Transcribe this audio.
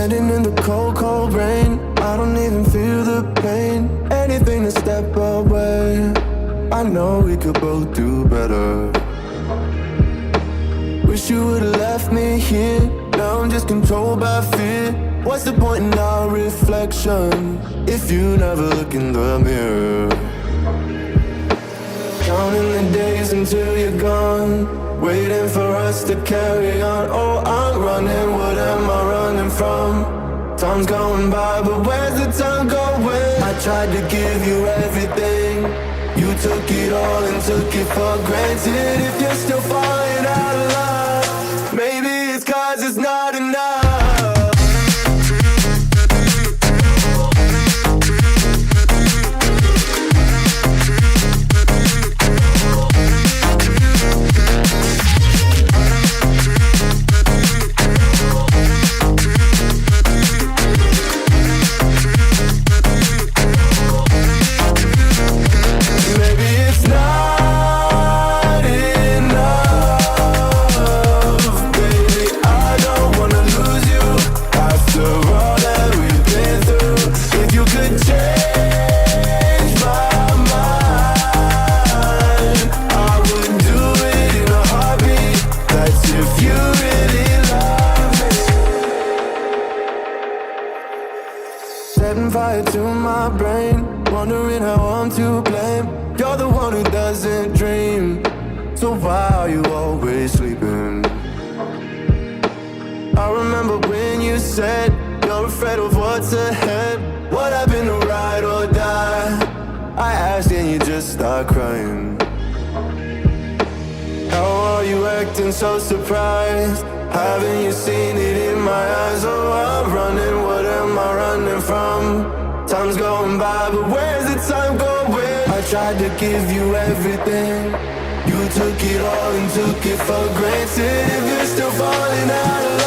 Standing in the cold, cold rain, I don't even feel the pain. Anything to step away, I know we could both do better. Wish you would've left me here, now I'm just controlled by fear. What's the point in our reflection, if you never look in the mirror? Counting the days until you're gone, waiting for us to carry on. Oh, I'm running, what am I running from? Time's going by, but where's the time going? I tried to give you everything, you took it all and took it for granted. If you're still falling out of love, maybe it's 'cause it's not enough. 'Time's going by, but where's the time going? I tried to give you everything, you took it all and took it for granted. If you're still falling out of